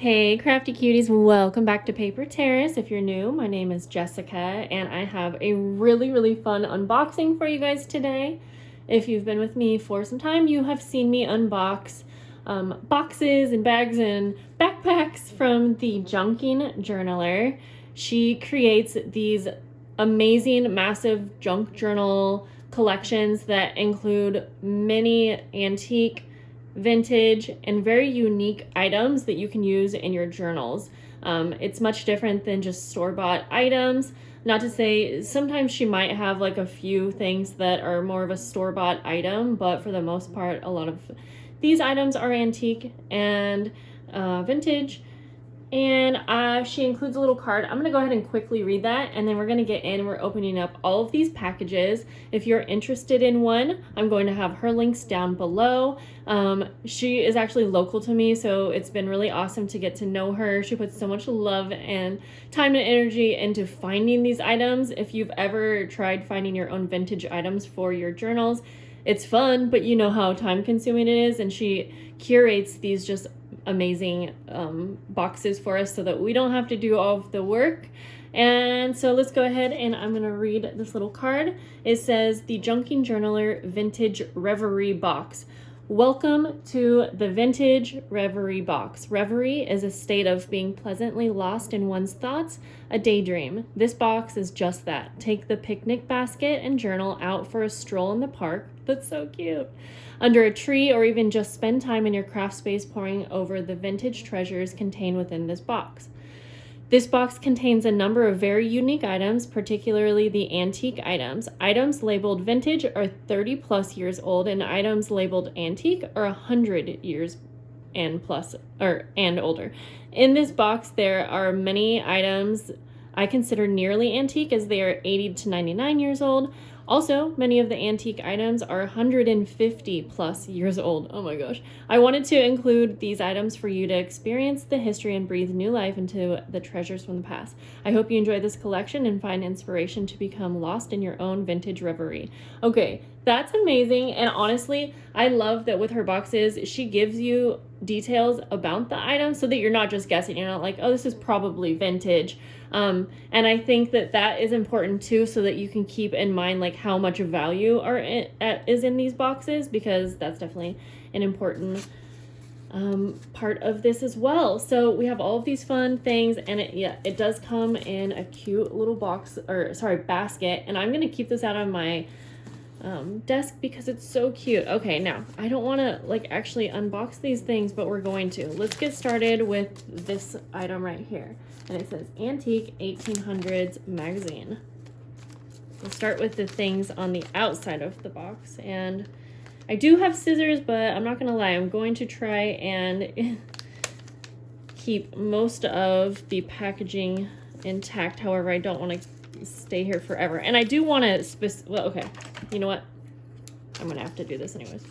Hey crafty cuties, welcome back to Paper Terrace. If you're new, my name is Jessica and I have a really fun unboxing for you guys today. If you've been with me for some time, you have seen me unbox boxes and bags and backpacks from the Junking Journaler. She creates these amazing massive junk journal collections that include many antique, vintage, and very unique items that you can use in your journals. It's much different than just store-bought items. Not to say sometimes she might have like a few things that are more of a store-bought item, but for the most part, a lot of these items are antique and vintage. And she includes a little card. I'm going to go ahead and quickly read that, and then we're going to get in. We're opening up all of these packages. If you're interested in one, I'm going to have her links down below. She is actually local to me, so it's been really awesome to get to know her. She puts so much love and time and energy into finding these items. If you've ever tried finding your own vintage items for your journals, it's fun, but you know how time consuming it is, and she curates these just amazing boxes for us so that we don't have to do all of the work. And so let's go ahead and I'm going to read this little card. It says, the Junking Journaler Vintage Reverie Box. Welcome to the Vintage Reverie Box. Reverie is a state of being pleasantly lost in one's thoughts, a daydream. This box is just that. Take the picnic basket and journal out for a stroll in the park. That's so cute. Under a tree, or even just spend time in your craft space poring over the vintage treasures contained within this box. This box contains a number of very unique items, particularly the antique items. Items labeled vintage are 30 plus years old, and items labeled antique are 100 years and plus and older. In this box, there are many items I consider nearly antique, as they are 80 to 99 years old. Also, many of the antique items are 150 plus years old. Oh my gosh. I wanted to include these items for you to experience the history and breathe new life into the treasures from the past. I hope you enjoy this collection and find inspiration to become lost in your own vintage reverie. Okay, that's amazing. And honestly, I love that with her boxes, she gives you details about the items so that you're not just guessing. You're not like, oh, this is probably vintage. And I think that that is important too, so that you can keep in mind like how much value is in these boxes, because that's definitely an important part of this as well. So we have all of these fun things, and it does come in a cute little basket, and I'm gonna keep this out on my desk because it's so cute. Okay, now I don't want to like actually unbox these things, but we're going to. Let's get started with this item right here, and it says Antique 1800s Magazine. We'll start with the things on the outside of the box, and I do have scissors, but I'm not gonna lie, I'm going to try and keep most of the packaging intact. However, I don't want to stay here forever, and I do want to well, okay, you know what, I'm gonna have to do this anyways.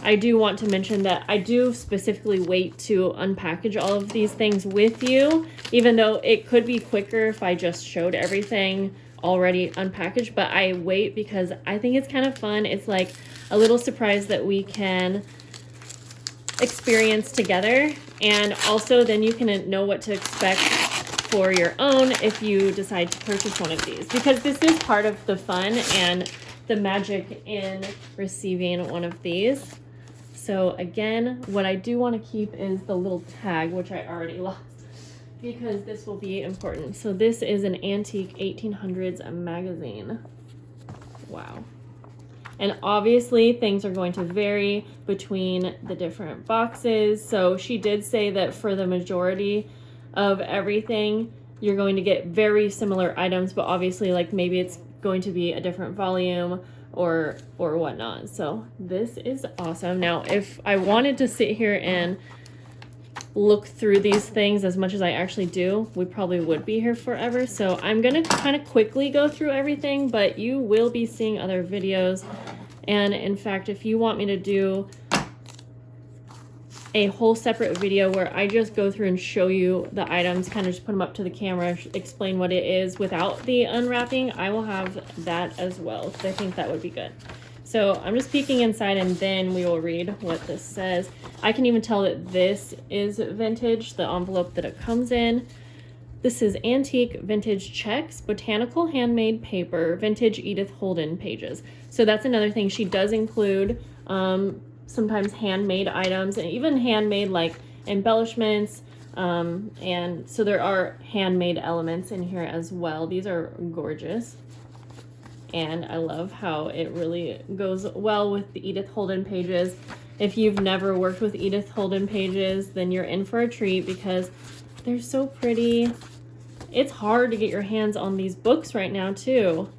I do want to mention that I do specifically wait to unpackage all of these things with you, even though it could be quicker if I just showed everything already unpackaged, but I wait because I think it's kind of fun. It's like a little surprise that we can experience together, and also then you can know what to expect for your own if you decide to purchase one of these, because this is part of the fun and the magic in receiving one of these. So again, what I do want to keep is the little tag, which I already lost, because this will be important. So this is an Antique 1800s magazine. Wow. And obviously things are going to vary between the different boxes. So she did say that for the majority of everything, you're going to get very similar items, but obviously like maybe it's going to be a different volume or whatnot. So this is awesome. Now, if I wanted to sit here and look through these things as much as I actually do, we probably would be here forever. So I'm gonna kind of quickly go through everything, but you will be seeing other videos. And in fact, if you want me to do a whole separate video where I just go through and show you the items, kind of just put them up to the camera, explain what it is without the unwrapping, I will have that as well, because I think that would be good. So I'm just peeking inside and then we will read what this says. I can even tell that this is vintage, the envelope that it comes in. This is antique vintage checks, botanical handmade paper, vintage Edith Holden pages. So that's another thing. She does include sometimes handmade items and even handmade like embellishments. And so there are handmade elements in here as well. These are gorgeous. And I love how it really goes well with the Edith Holden pages. If you've never worked with Edith Holden pages, then you're in for a treat because they're so pretty. It's hard to get your hands on these books right now too.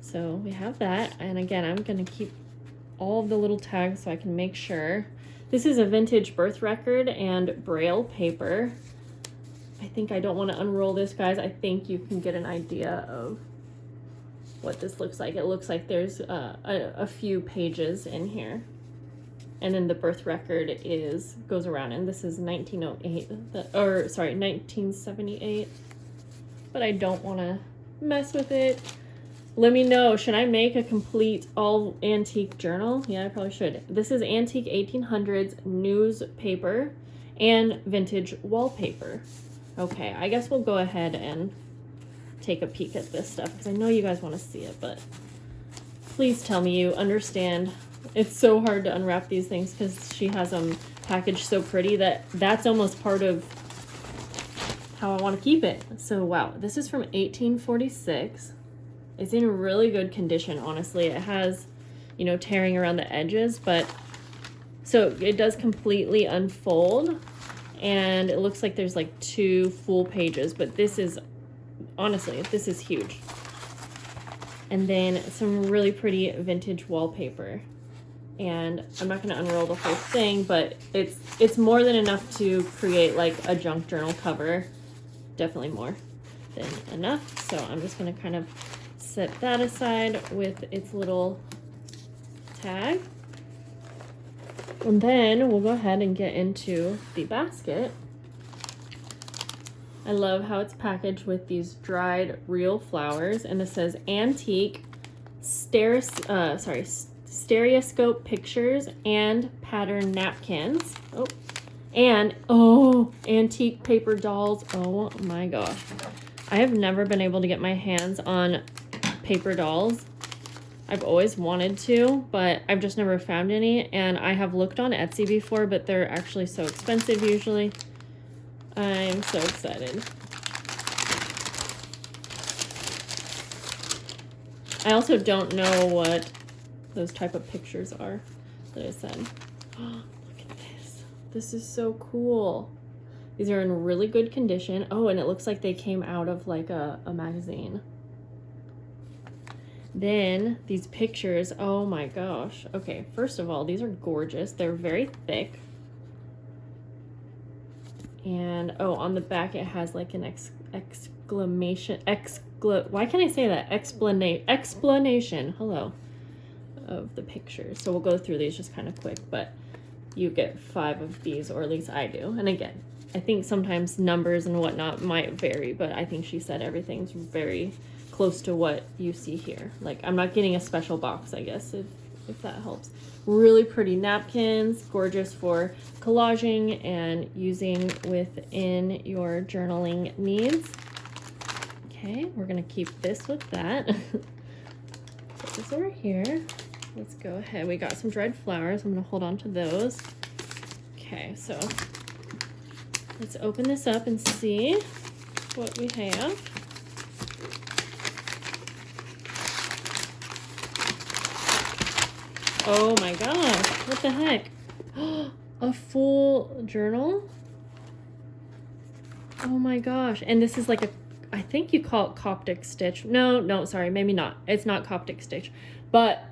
So we have that. And again, I'm going to keep all of the little tags so I can make sure. This is a vintage birth record and braille paper. I think I don't want to unroll this, guys. I think you can get an idea of what this looks like. It looks like there's a few pages in here. And then the birth record goes around, and this is 1978. But I don't want to mess with it. Let me know, should I make a complete all antique journal? Yeah, I probably should. This is antique 1800s newspaper and vintage wallpaper. Okay, I guess we'll go ahead and take a peek at this stuff because I know you guys want to see it, but please tell me you understand. It's so hard to unwrap these things because she has them packaged so pretty that that's almost part of how I want to keep it. So wow, this is from 1846. It's in really good condition, honestly. It has, you know, tearing around the edges, but so it does completely unfold, and it looks like there's like 2 full pages, but this is, honestly, this is huge. And then some really pretty vintage wallpaper. And I'm not going to unroll the whole thing, but it's more than enough to create like a junk journal cover. Definitely more than enough. So I'm just going to kind of set that aside with its little tag. And then we'll go ahead and get into the basket. I love how it's packaged with these dried real flowers, and this says antique stereoscope pictures and pattern napkins. And antique paper dolls. Oh my gosh. I have never been able to get my hands on paper dolls. I've always wanted to, but I've just never found any, and I have looked on Etsy before, but they're actually so expensive usually. I'm so excited. I also don't know what those type of pictures are that I said. Look at this. This is so cool. These are in really good condition. Oh, and it looks like they came out of like a magazine. Then these pictures, oh my gosh. Okay, first of all, these are gorgeous. They're very thick. And on the back it has like an exclamation, why can't I say that? Explanation, hello, of the pictures. So we'll go through these just kind of quick, but you get 5 of these, or at least I do. And again, I think sometimes numbers and whatnot might vary, but I think she said everything's very close to what you see here. Like, I'm not getting a special box, I guess, if that helps. Really pretty napkins, gorgeous for collaging and using within your journaling needs. Okay, we're gonna keep this with that. Put this over here. Let's go ahead. We got some dried flowers. I'm gonna hold on to those. Okay, so let's open this up and see what we have. Oh my gosh, what the heck? A full journal? Oh my gosh. And this is like I think you call it Coptic stitch. No, sorry, maybe not. It's not Coptic stitch, but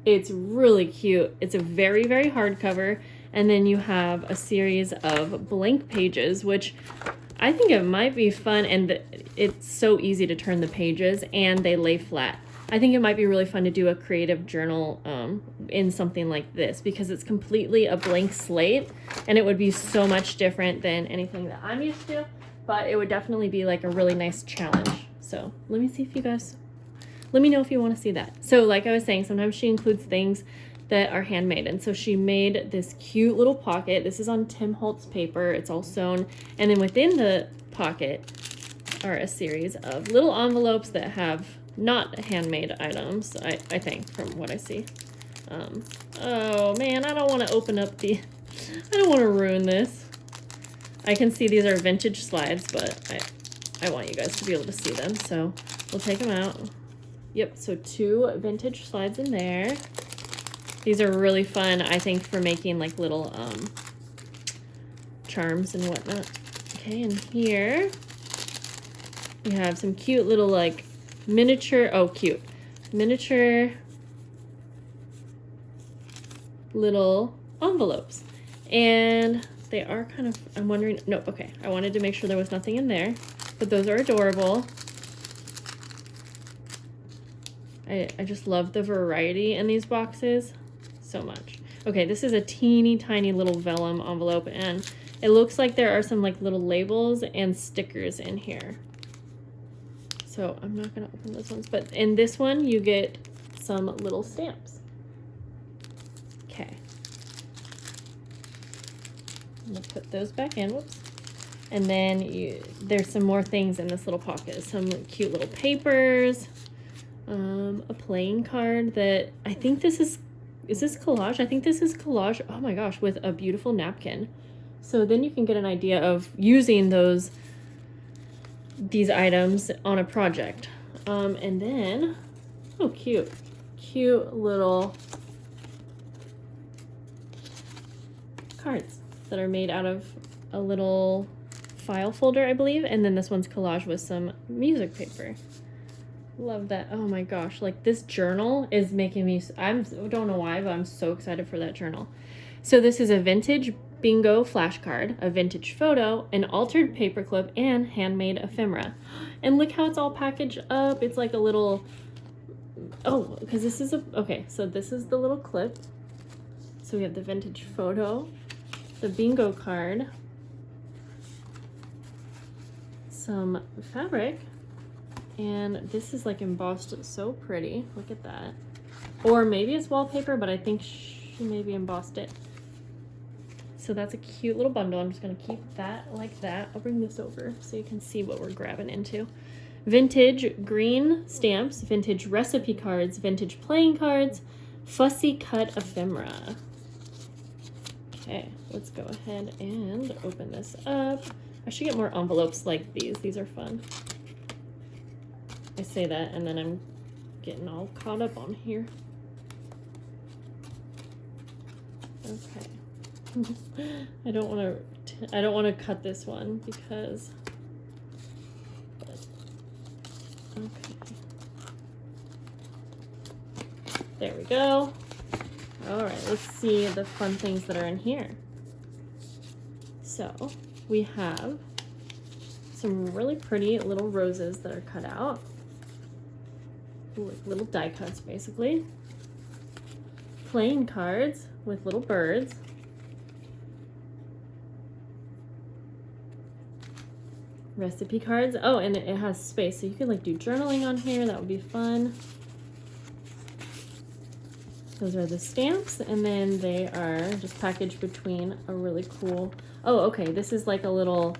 it's really cute. It's a very, very hardcover. And then you have a series of blank pages, which I think it might be fun. And it's so easy to turn the pages and they lay flat. I think it might be really fun to do a creative journal in something like this because it's completely a blank slate and it would be so much different than anything that I'm used to, but it would definitely be like a really nice challenge. So let me see if you guys let me know if you want to see that. So like I was saying, sometimes she includes things that are handmade. And so she made this cute little pocket. This is on Tim Holtz paper. It's all sewn. And then within the pocket are a series of little envelopes that have not handmade items, I think, from what I see. Oh man, I don't want to open up the, I don't want to ruin this. I can see these are vintage slides, but I want you guys to be able to see them, so we'll take them out. Yep, so 2 vintage slides in there. These are really fun, I think, for making like little charms and whatnot. Okay, and here we have some cute little like miniature, oh cute, miniature little envelopes. And they are kind of, I'm wondering, no, okay, I wanted to make sure there was nothing in there, but those are adorable. I just love the variety in these boxes so much. Okay, this is a teeny tiny little vellum envelope, and it looks like there are some like little labels and stickers in here. So I'm not gonna open those ones, but in this one you get some little stamps. Okay. I'm gonna put those back in, whoops. And then there's some more things in this little pocket. Some cute little papers, a playing card that I think this is this collage? I think this is collage, oh my gosh, with a beautiful napkin. So then you can get an idea of using these items on a project. And then, oh cute, cute little cards that are made out of a little file folder, I believe. And then this one's collage with some music paper. Love that. Oh my gosh, like this journal is making me, I don't know why, but I'm so excited for that journal. So this is a vintage bingo flashcard, a vintage photo, an altered paperclip, and handmade ephemera. And look how it's all packaged up. It's like a little, oh, because this is okay, so this is the little clip. So we have the vintage photo, the bingo card, some fabric, and this is like embossed so pretty. Look at that. Or maybe it's wallpaper, but I think she maybe embossed it. So that's a cute little bundle. I'm just gonna keep that like that. I'll bring this over so you can see what we're grabbing into. Vintage green stamps, vintage recipe cards, vintage playing cards, fussy cut ephemera. Okay, let's go ahead and open this up. I should get more envelopes like these. These are fun. I say that and then I'm getting all caught up on here. Okay. I don't want to cut this one because okay. There we go. All right, let's see the fun things that are in here. So we have some really pretty little roses that are cut out. Like little die cuts, basically. Playing cards with little birds. Recipe cards. Oh, and it has space, so you could like do journaling on here. That would be fun. Those are the stamps, and then they are just packaged between a really cool, oh, okay, this is like a little,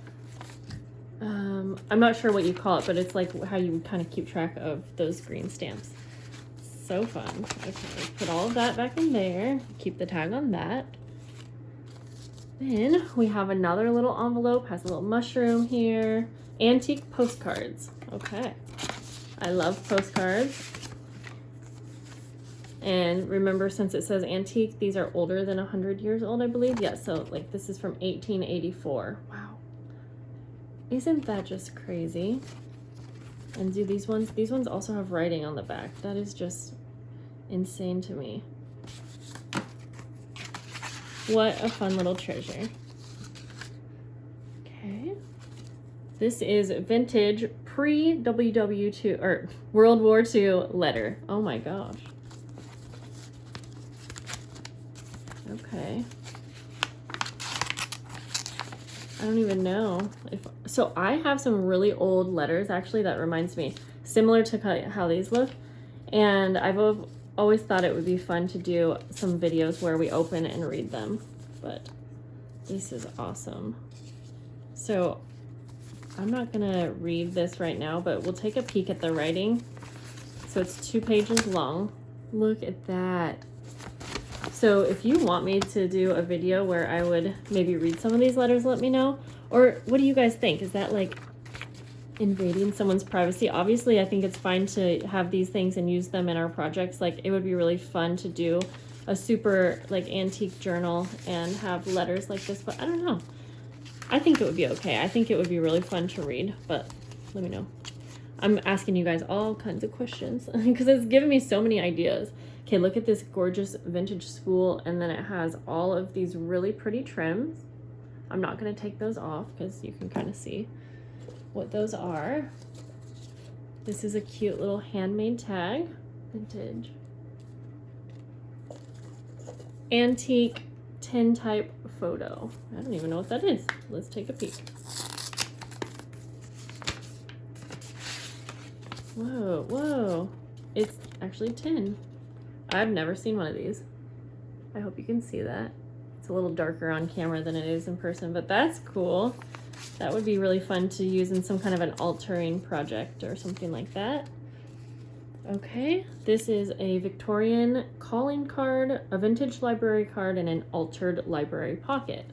I'm not sure what you call it, but it's like how you would kind of keep track of those green stamps. So fun. Okay, put all of that back in there. Keep the tag on that. Then we have another little envelope, has a little mushroom here. Antique postcards. Okay. I love postcards. And remember, since it says antique, these are older than 100 years old, I believe. Yeah, so like this is from 1884. Wow. Isn't that just crazy? And do these ones also have writing on the back. That is just insane to me. What a fun little treasure. Okay. This is vintage pre-WW2 or World War II letter. Oh my gosh. Okay. I don't even know if, so I have some really old letters actually that reminds me, similar to how these look. And I've always thought it would be fun to do some videos where we open and read them, but this is awesome. So I'm not gonna read this right now, but we'll take a peek at the writing. So it's 2 pages long. Look at that. So if you want me to do a video where I would maybe read some of these letters, let me know. Or what do you guys think? Is that like invading someone's privacy? Obviously, I think it's fine to have these things and use them in our projects. Like, it would be really fun to do a super like antique journal and have letters like this, but I don't know. I think it would be okay. I think it would be really fun to read, but let me know. I'm asking you guys all kinds of questions because it's given me so many ideas. Okay, look at this gorgeous vintage spool, and then it has all of these really pretty trims. I'm not going to take those off because you can kind of see what those are. This is a cute little handmade tag. Vintage. Antique tin type photo. I don't even know what that is. Let's take a peek. Whoa, whoa. It's actually tin. I've never seen one of these. I hope you can see that. It's a little darker on camera than it is in person, but that's cool. That would be really fun to use in some kind of an altering project or something like that. Okay, this is a Victorian calling card, a vintage library card, and an altered library pocket.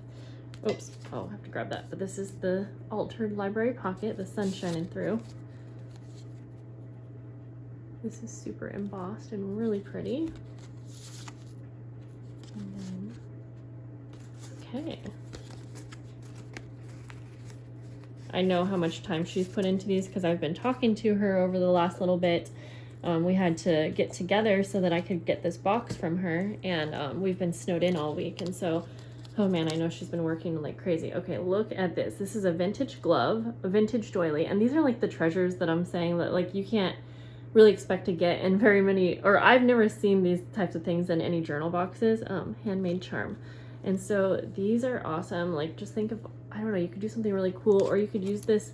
Oops, oh, I have to grab that. But this is the altered library pocket, the sun shining through. This is super embossed and really pretty. And then, okay. I know how much time she's put into these because I've been talking to her over the last little bit. We had to get together so that I could get this box from her, and we've been snowed in all week, and so, oh man, I know she's been working like crazy. Okay, look at this. This is a vintage glove, a vintage doily, and these are like the treasures that I'm saying that like you can't really expect to get in very many, or I've never seen these types of things in any journal boxes. Handmade charm. And so these are awesome. Like, just think of, I don't know, you could do something really cool, or you could use this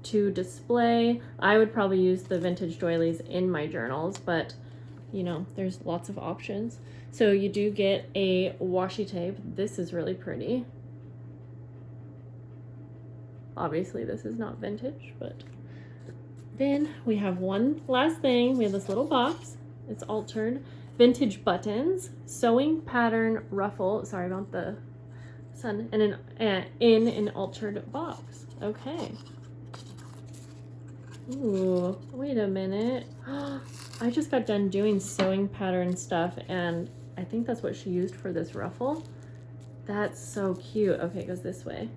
to display. I would probably use the vintage doilies in my journals, but you know, there's lots of options. So you do get a washi tape. This is really pretty. Obviously this is not vintage, but then we have one last thing. We have this little box. It's altered. Vintage buttons, sewing pattern ruffle, sorry about the sun, and in an altered box. Okay. Ooh, wait a minute. I just got done doing sewing pattern stuff, and I think that's what she used for this ruffle. That's so cute. Okay, it goes this way.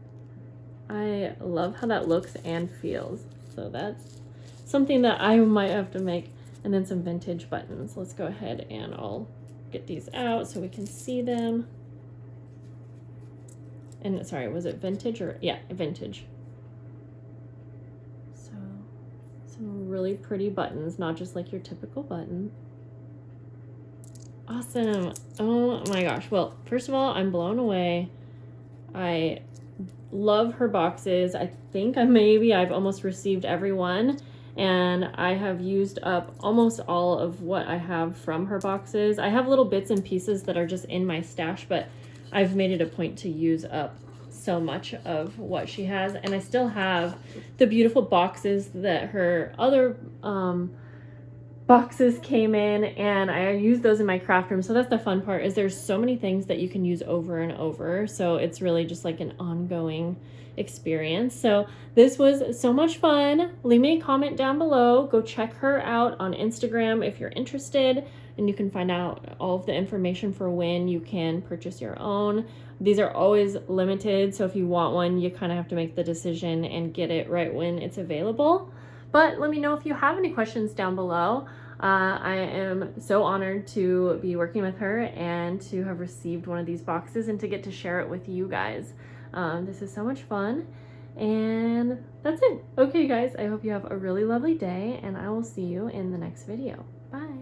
I love how that looks and feels. So that's something that I might have to make. And then some vintage buttons. Let's go ahead and I'll get these out so we can see them. And sorry, was it vintage or, yeah, vintage. So some really pretty buttons, not just like your typical button. Awesome. Oh my gosh. Well, first of all, I'm blown away. I love her boxes. I think I've almost received every one. And I have used up almost all of what I have from her boxes. I have little bits and pieces that are just in my stash, but I've made it a point to use up so much of what she has. And I still have the beautiful boxes that her other boxes came in, and I use those in my craft room. So that's the fun part, is there's so many things that you can use over and over. So it's really just like an ongoing experience. So this was so much fun. Leave me a comment down below. Go check her out on Instagram if you're interested, and you can find out all of the information for when you can purchase your own. These are always limited, so if you want one, you kind of have to make the decision and get it right when it's available. But let me know if you have any questions down below. I am so honored to be working with her and to have received one of these boxes and to get to share it with you guys. This is so much fun, and that's it. Okay guys, I hope you have a really lovely day, and I will see you in the next video. Bye.